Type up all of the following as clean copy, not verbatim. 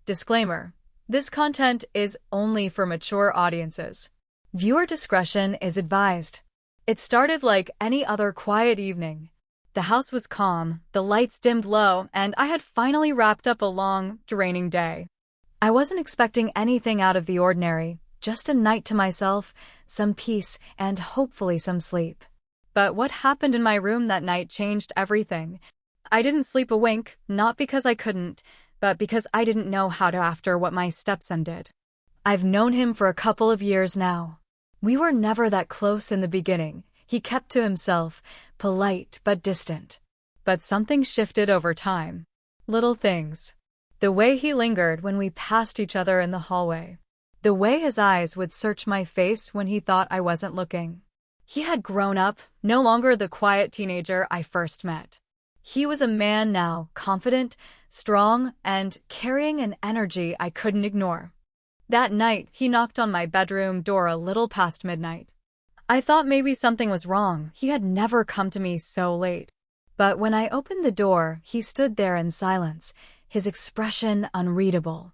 Disclaimer: this content is only for mature audiences. Viewer discretion is advised. It started like any other quiet evening. The house was calm, the lights dimmed low, and I had finally wrapped up a long, draining day. I wasn't expecting anything out of the ordinary, just a night to myself, some peace, and hopefully some sleep. But what happened in my room that night changed everything. I didn't sleep a wink, not because I couldn't, but because I didn't know how to after what my stepson did. I've known him for a couple of years now. We were never that close in the beginning. He kept to himself, polite but distant. But something shifted over time. Little things. The way he lingered when we passed each other in the hallway. The way his eyes would search my face when he thought I wasn't looking. He had grown up, no longer the quiet teenager I first met. He was a man now, confident, strong, and carrying an energy I couldn't ignore. That night, he knocked on my bedroom door a little past midnight. I thought maybe something was wrong. He had never come to me so late. But when I opened the door, he stood there in silence, his expression unreadable.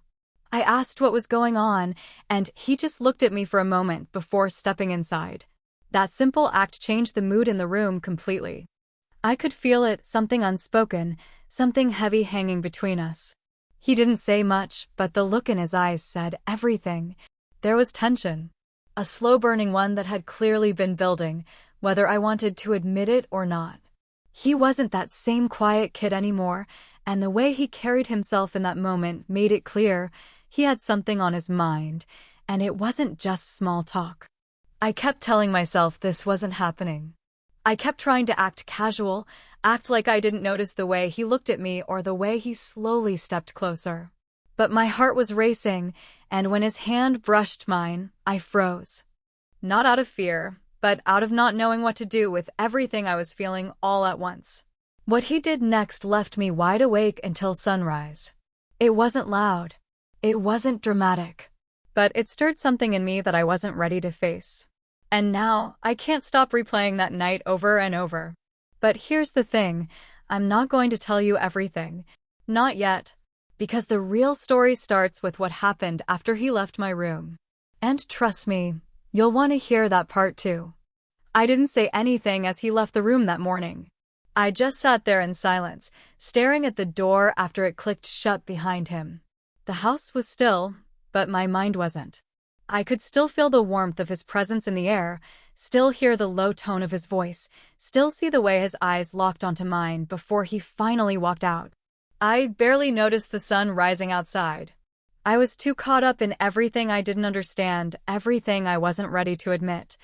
I asked what was going on, and he just looked at me for a moment before stepping inside. That simple act changed the mood in the room completely. I could feel it, something unspoken, something heavy hanging between us. He didn't say much, but the look in his eyes said everything. There was tension. A slow-burning one that had clearly been building, whether I wanted to admit it or not. He wasn't that same quiet kid anymore, and the way he carried himself in that moment made it clear he had something on his mind, and it wasn't just small talk. I kept telling myself this wasn't happening. I kept trying to act casual, act like I didn't notice the way he looked at me or the way he slowly stepped closer. But my heart was racing, and when his hand brushed mine, I froze. Not out of fear, but out of not knowing what to do with everything I was feeling all at once. What he did next left me wide awake until sunrise. It wasn't loud. It wasn't dramatic. But it stirred something in me that I wasn't ready to face. And now, I can't stop replaying that night over and over. But here's the thing, I'm not going to tell you everything. Not yet. Because the real story starts with what happened after he left my room. And trust me, you'll want to hear that part too. I didn't say anything as he left the room that morning. I just sat there in silence, staring at the door after it clicked shut behind him. The house was still, but my mind wasn't. I could still feel the warmth of his presence in the air, still hear the low tone of his voice, still see the way his eyes locked onto mine before he finally walked out. I barely noticed the sun rising outside. I was too caught up in everything I didn't understand, everything I wasn't ready to admit.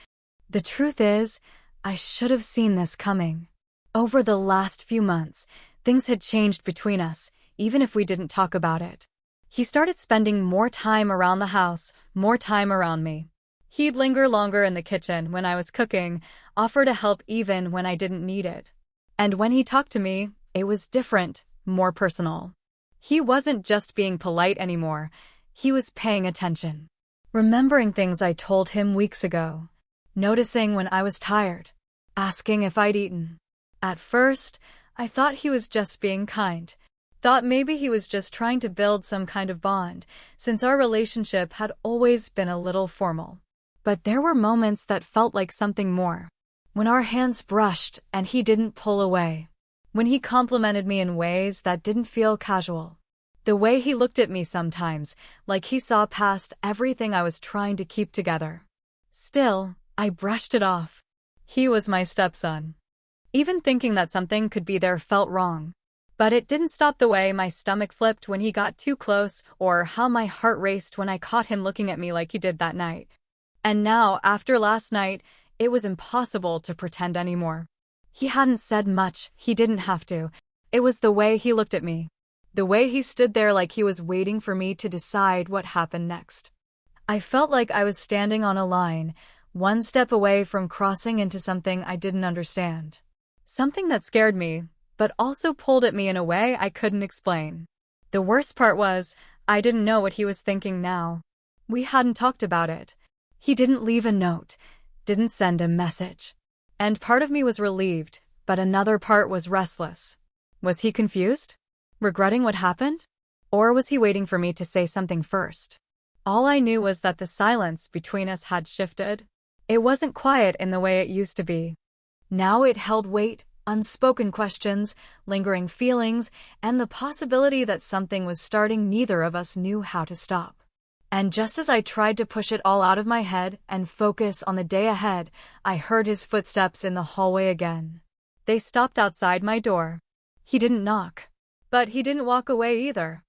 The truth is, I should have seen this coming. Over the last few months, things had changed between us, even if we didn't talk about it. He started spending more time around the house, more time around me. He'd linger longer in the kitchen when I was cooking, offer to help even when I didn't need it. And when he talked to me, it was different, more personal. He wasn't just being polite anymore, he was paying attention. Remembering things I told him weeks ago. Noticing when I was tired. Asking if I'd eaten. At first, I thought he was just being kind. Thought maybe he was just trying to build some kind of bond, since our relationship had always been a little formal. But there were moments that felt like something more. When our hands brushed and he didn't pull away. When he complimented me in ways that didn't feel casual. The way he looked at me sometimes, like he saw past everything I was trying to keep together. Still, I brushed it off. He was my stepson. Even thinking that something could be there felt wrong. But it didn't stop the way my stomach flipped when he got too close or how my heart raced when I caught him looking at me like he did that night. And now, after last night, it was impossible to pretend anymore. He hadn't said much, he didn't have to. It was the way he looked at me. The way he stood there like he was waiting for me to decide what happened next. I felt like I was standing on a line, one step away from crossing into something I didn't understand. Something that scared me, but also pulled at me in a way I couldn't explain. The worst part was, I didn't know what he was thinking now. We hadn't talked about it. He didn't leave a note, didn't send a message. And part of me was relieved, but another part was restless. Was he confused? Regretting what happened? Or was he waiting for me to say something first? All I knew was that the silence between us had shifted. It wasn't quiet in the way it used to be. Now it held weight, unspoken questions, lingering feelings, and the possibility that something was starting neither of us knew how to stop. And just as I tried to push it all out of my head and focus on the day ahead, I heard his footsteps in the hallway again. They stopped outside my door. He didn't knock. But he didn't walk away either.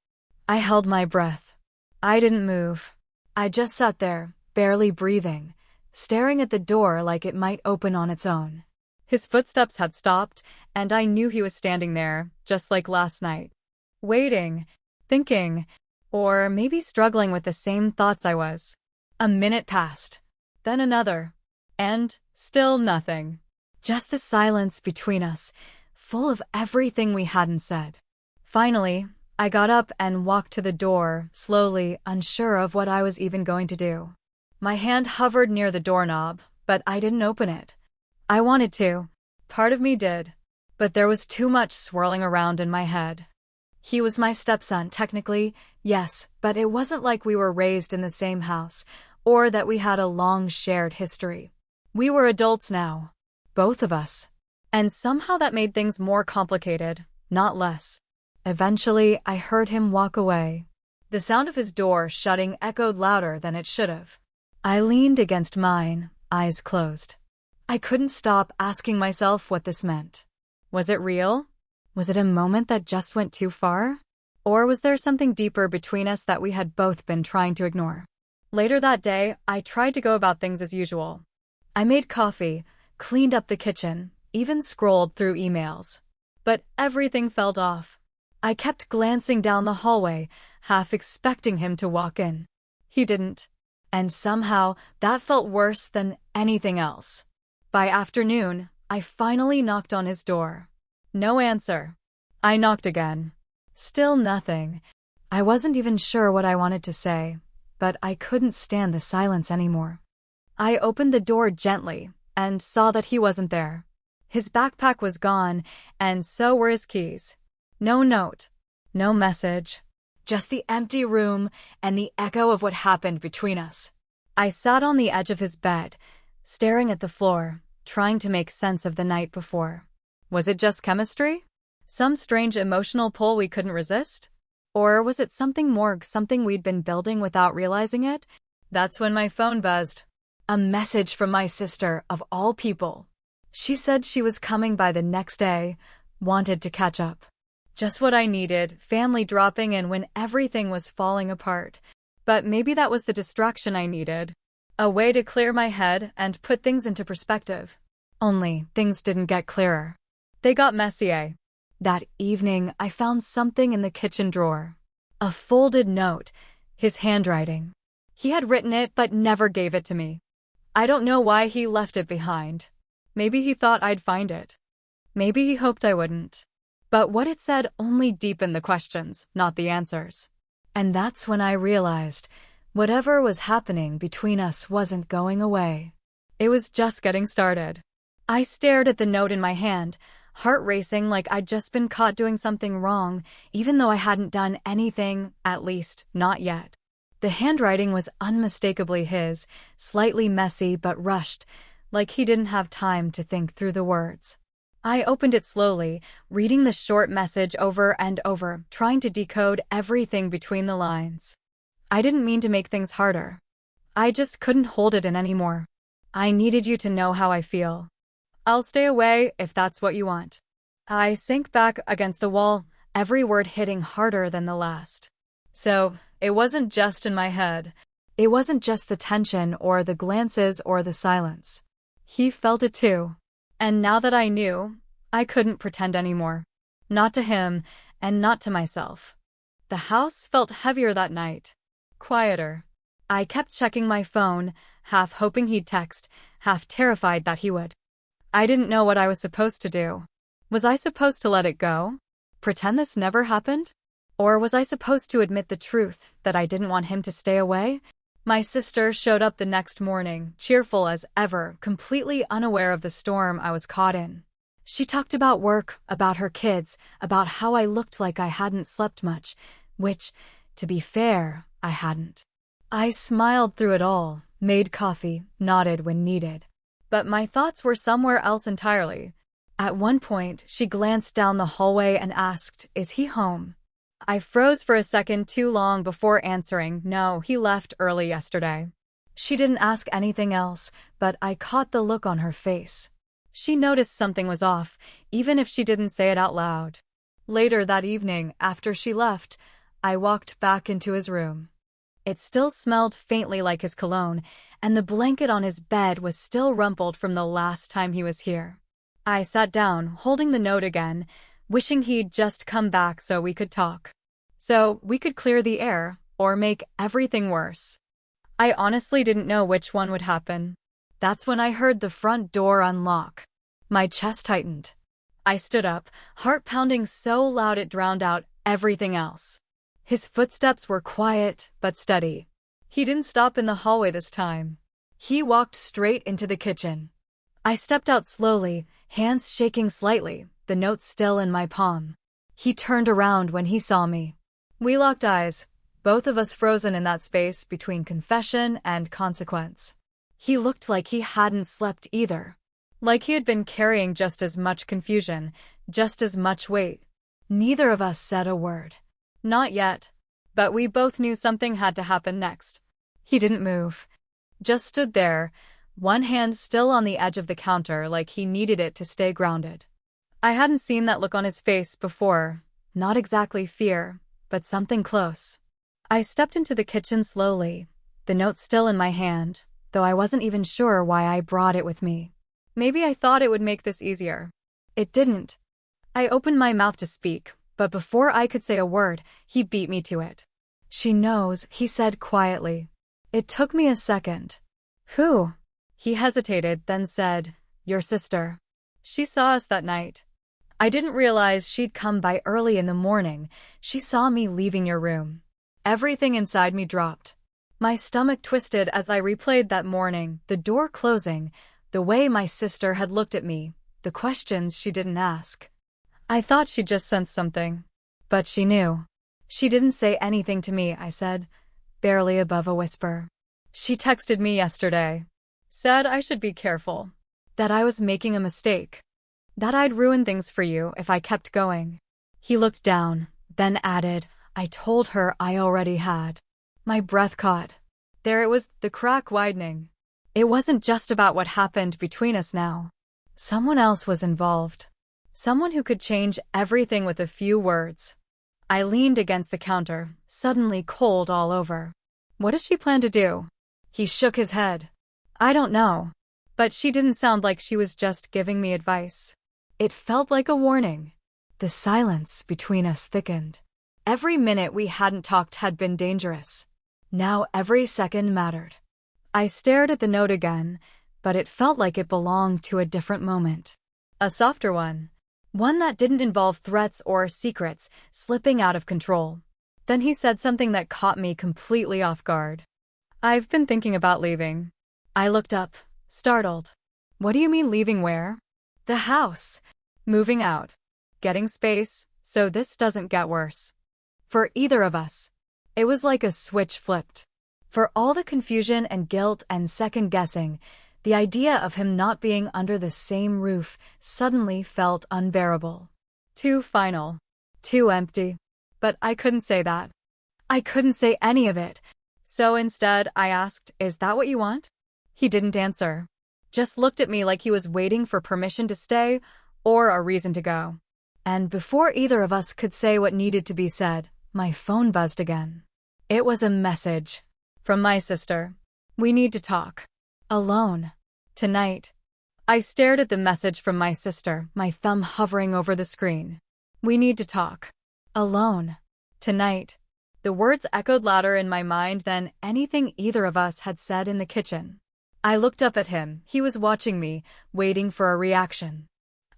I held my breath. I didn't move. I just sat there, barely breathing, staring at the door like it might open on its own. His footsteps had stopped, and I knew he was standing there, just like last night. Waiting, thinking, or maybe struggling with the same thoughts I was. A minute passed, then another, and still nothing. Just the silence between us, full of everything we hadn't said. Finally, I got up and walked to the door, slowly, unsure of what I was even going to do. My hand hovered near the doorknob, but I didn't open it. I wanted to. Part of me did. But there was too much swirling around in my head. He was my stepson, technically, yes, but it wasn't like we were raised in the same house, or that we had a long shared history. We were adults now. Both of us. And somehow that made things more complicated, not less. Eventually, I heard him walk away. The sound of his door shutting echoed louder than it should have. I leaned against mine, eyes closed. I couldn't stop asking myself what this meant. Was it real? Was it a moment that just went too far? Or was there something deeper between us that we had both been trying to ignore? Later that day, I tried to go about things as usual. I made coffee, cleaned up the kitchen, even scrolled through emails. But everything felt off. I kept glancing down the hallway, half expecting him to walk in. He didn't. And somehow, that felt worse than anything else. By afternoon, I finally knocked on his door. No answer. I knocked again. Still nothing. I wasn't even sure what I wanted to say, but I couldn't stand the silence anymore. I opened the door gently and saw that he wasn't there. His backpack was gone, and so were his keys. No note, no message, just the empty room and the echo of what happened between us. I sat on the edge of his bed, staring at the floor, trying to make sense of the night before. Was it just chemistry? Some strange emotional pull we couldn't resist? Or was it something more, something we'd been building without realizing it? That's when my phone buzzed. A message from my sister, of all people. She said she was coming by the next day, wanted to catch up. Just what I needed, family dropping in when everything was falling apart. But maybe that was the distraction I needed. A way to clear my head and put things into perspective. Only, things didn't get clearer. They got messier. That evening, I found something in the kitchen drawer. A folded note, his handwriting. He had written it but never gave it to me. I don't know why he left it behind. Maybe he thought I'd find it. Maybe he hoped I wouldn't. But what it said only deepened the questions, not the answers. And that's when I realized whatever was happening between us wasn't going away. It was just getting started. I stared at the note in my hand, heart racing like I'd just been caught doing something wrong, even though I hadn't done anything, at least not yet. The handwriting was unmistakably his, slightly messy but rushed, like he didn't have time to think through the words. I opened it slowly, reading the short message over and over, trying to decode everything between the lines. I didn't mean to make things harder. I just couldn't hold it in anymore. I needed you to know how I feel. I'll stay away if that's what you want. I sank back against the wall, every word hitting harder than the last. So, it wasn't just in my head. It wasn't just the tension or the glances or the silence. He felt it too. And now that I knew, I couldn't pretend anymore. Not to him, and not to myself. The house felt heavier that night. Quieter. I kept checking my phone, half hoping he'd text, half terrified that he would. I didn't know what I was supposed to do. Was I supposed to let it go? Pretend this never happened? Or was I supposed to admit the truth, that I didn't want him to stay away? My sister showed up the next morning, cheerful as ever, completely unaware of the storm I was caught in. She talked about work, about her kids, about how I looked like I hadn't slept much, which, to be fair, I hadn't. I smiled through it all, made coffee, nodded when needed. But my thoughts were somewhere else entirely. At one point, she glanced down the hallway and asked, "Is he home?" I froze for a second too long before answering, "No, he left early yesterday." She didn't ask anything else, but I caught the look on her face. She noticed something was off, even if she didn't say it out loud. Later that evening, after she left, I walked back into his room. It still smelled faintly like his cologne, and the blanket on his bed was still rumpled from the last time he was here. I sat down, holding the note again, wishing he'd just come back so we could talk. So we could clear the air, or make everything worse. I honestly didn't know which one would happen. That's when I heard the front door unlock. My chest tightened. I stood up, heart pounding so loud it drowned out everything else. His footsteps were quiet but steady. He didn't stop in the hallway this time. He walked straight into the kitchen. I stepped out slowly, hands shaking slightly, the note still in my palm. He turned around when he saw me. We locked eyes, both of us frozen in that space between confession and consequence. He looked like he hadn't slept either. Like he had been carrying just as much confusion, just as much weight. Neither of us said a word. Not yet. But we both knew something had to happen next. He didn't move. Just stood there, one hand still on the edge of the counter like he needed it to stay grounded. I hadn't seen that look on his face before. Not exactly fear, but something close. I stepped into the kitchen slowly, the note still in my hand, though I wasn't even sure why I brought it with me. Maybe I thought it would make this easier. It didn't. I opened my mouth to speak, but before I could say a word, he beat me to it. "She knows," he said quietly. It took me a second. "Who?" He hesitated, then said, "Your sister. She saw us that night. I didn't realize she'd come by early in the morning. She saw me leaving your room." Everything inside me dropped. My stomach twisted as I replayed that morning, the door closing, the way my sister had looked at me, the questions she didn't ask. I thought she'd just sensed something. But she knew. "She didn't say anything to me," I said, barely above a whisper. "She texted me yesterday. Said I should be careful. That I was making a mistake. That I'd ruin things for you if I kept going." He looked down, then added, "I told her I already had." My breath caught. There it was, the crack widening. It wasn't just about what happened between us now. Someone else was involved. Someone who could change everything with a few words. I leaned against the counter, suddenly cold all over. What does she plan to do? He shook his head. "I don't know." But she didn't sound like she was just giving me advice. It felt like a warning. The silence between us thickened. Every minute we hadn't talked had been dangerous. Now every second mattered. I stared at the note again, but it felt like it belonged to a different moment. A softer one. One that didn't involve threats or secrets slipping out of control. Then he said something that caught me completely off guard. "I've been thinking about leaving." I looked up, startled. "What do you mean leaving where?" "The house. Moving out. Getting space, so this doesn't get worse. For either of us." It was like a switch flipped. For all the confusion and guilt and second-guessing, the idea of him not being under the same roof suddenly felt unbearable. Too final. Too empty. But I couldn't say that. I couldn't say any of it. So instead, I asked, "Is that what you want?" He didn't answer. Just looked at me like he was waiting for permission to stay or a reason to go. And before either of us could say what needed to be said, my phone buzzed again. It was a message. From my sister. "We need to talk. Alone. Tonight." I stared at the message from my sister, my thumb hovering over the screen. "We need to talk. Alone. Tonight." The words echoed louder in my mind than anything either of us had said in the kitchen. I looked up at him. He was watching me, waiting for a reaction.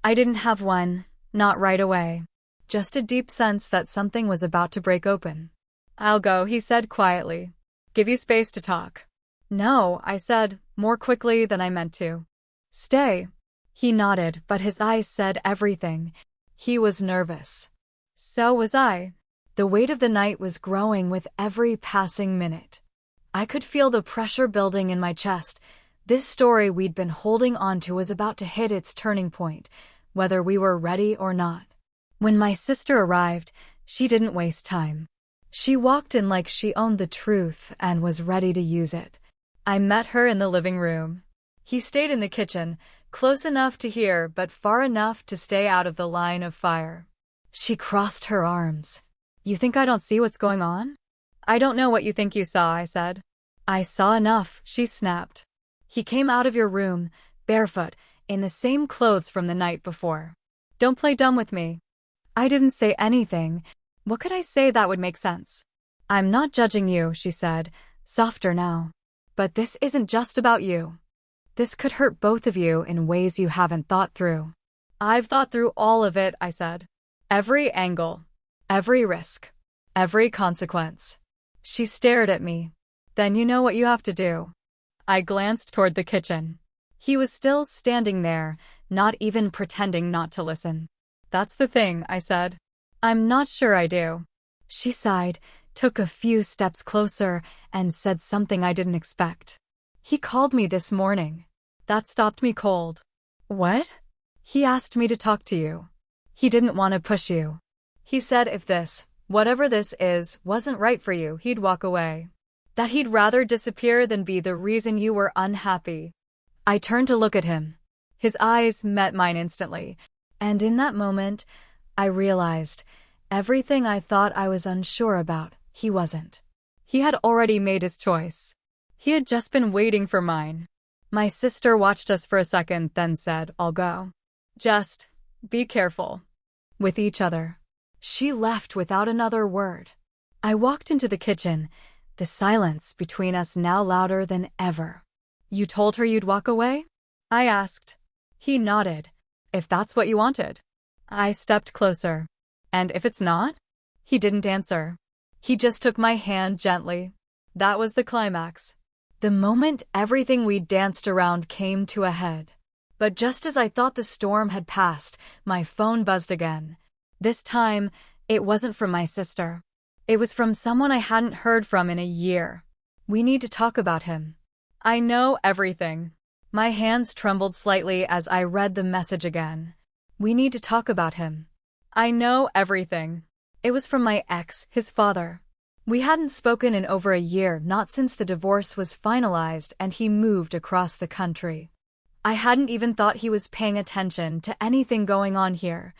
I didn't have one, not right away. Just a deep sense that something was about to break open. "I'll go," he said quietly. "Give you space to talk." "No," I said, more quickly than I meant to. "Stay." He nodded, but his eyes said everything. He was nervous. So was I. The weight of the night was growing with every passing minute. I could feel the pressure building in my chest. This story we'd been holding on to was about to hit its turning point, whether we were ready or not. When my sister arrived, she didn't waste time. She walked in like she owned the truth and was ready to use it. I met her in the living room. He stayed in the kitchen, close enough to hear but far enough to stay out of the line of fire. She crossed her arms. "You think I don't see what's going on?" "I don't know what you think you saw," I said. "I saw enough," she snapped. "He came out of your room, barefoot, in the same clothes from the night before. Don't play dumb with me." I didn't say anything. What could I say that would make sense? "I'm not judging you," she said, softer now. "But this isn't just about you. This could hurt both of you in ways you haven't thought through." "I've thought through all of it," I said. "Every angle. Every risk. Every consequence." She stared at me. "Then you know what you have to do." I glanced toward the kitchen. He was still standing there, not even pretending not to listen. "That's the thing," I said. "I'm not sure I do." She sighed, took a few steps closer, and said something I didn't expect. "He called me this morning." That stopped me cold. "What?" "He asked me to talk to you. He didn't want to push you. He said if this, whatever this is, wasn't right for you, he'd walk away. That he'd rather disappear than be the reason you were unhappy." I turned to look at him. His eyes met mine instantly, and in that moment, I realized everything I thought I was unsure about, he wasn't. He had already made his choice. He had just been waiting for mine. My sister watched us for a second, then said, "I'll go. Just be careful with each other." She left without another word. I walked into the kitchen, the silence between us now louder than ever. "You told her you'd walk away?" I asked. He nodded. "If that's what you wanted." I stepped closer. "And if it's not?" He didn't answer. He just took my hand gently. That was the climax. The moment everything we danced around came to a head. But just as I thought the storm had passed, my phone buzzed again. This time, it wasn't from my sister. It was from someone I hadn't heard from in a year. "We need to talk about him." "I know everything." My hands trembled slightly as I read the message again. "We need to talk about him." "I know everything." It was from my ex, his father. We hadn't spoken in over a year, not since the divorce was finalized and he moved across the country. I hadn't even thought he was paying attention to anything going on here.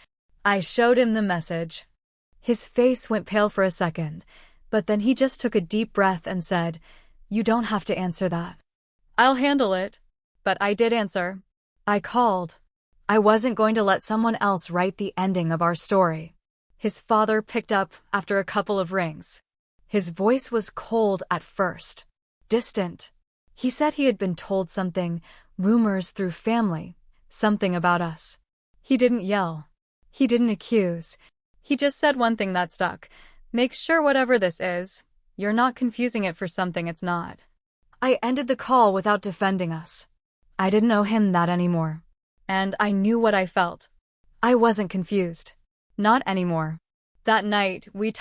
I showed him the message. His face went pale for a second, but then he just took a deep breath and said, "You don't have to answer that." "I'll handle it." But I did answer. I called. I wasn't going to let someone else write the ending of our story. His father picked up after a couple of rings. His voice was cold at first, distant. He said he had been told something, rumors through family, something about us. He didn't yell. He didn't accuse. He just said one thing that stuck. "Make sure whatever this is, you're not confusing it for something it's not." I ended the call without defending us. I didn't owe him that anymore. And I knew what I felt. I wasn't confused. Not anymore. That night, we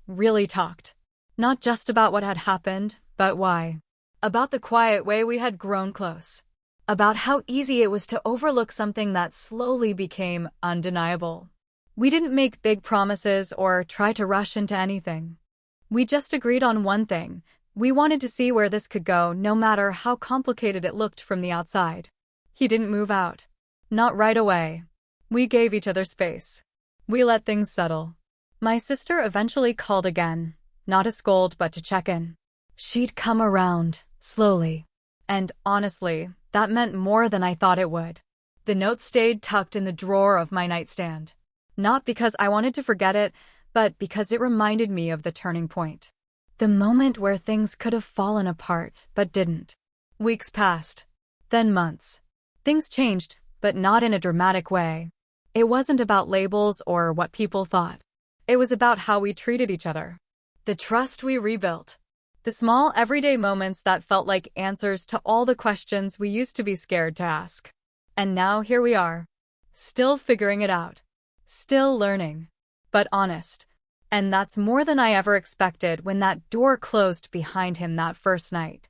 really talked. Not just about what had happened, but why. About the quiet way we had grown close. About how easy it was to overlook something that slowly became undeniable. We didn't make big promises or try to rush into anything. We just agreed on one thing. We wanted to see where this could go, no matter how complicated it looked from the outside. He didn't move out. Not right away. We gave each other space. We let things settle. My sister eventually called again, not to scold but to check in. She'd come around, slowly. And honestly, that meant more than I thought it would. The note stayed tucked in the drawer of my nightstand. Not because I wanted to forget it, but because it reminded me of the turning point. The moment where things could have fallen apart, but didn't. Weeks passed. Then months. Things changed, but not in a dramatic way. It wasn't about labels or what people thought. It was about how we treated each other. The trust we rebuilt. The small, everyday moments that felt like answers to all the questions we used to be scared to ask. And now here we are. Still figuring it out. Still learning. But honest. And that's more than I ever expected when that door closed behind him that first night.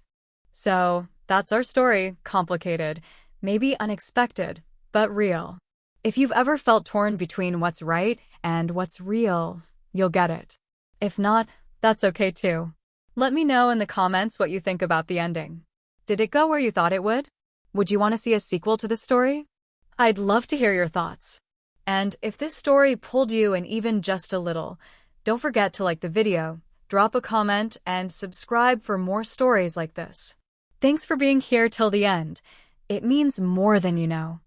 So, that's our story, complicated, maybe unexpected, but real. If you've ever felt torn between what's right and what's real, you'll get it. If not, that's okay too. Let me know in the comments what you think about the ending. Did it go where you thought it would? Would you want to see a sequel to this story? I'd love to hear your thoughts. And if this story pulled you in even just a little, don't forget to like the video, drop a comment, and subscribe for more stories like this. Thanks for being here till the end. It means more than you know.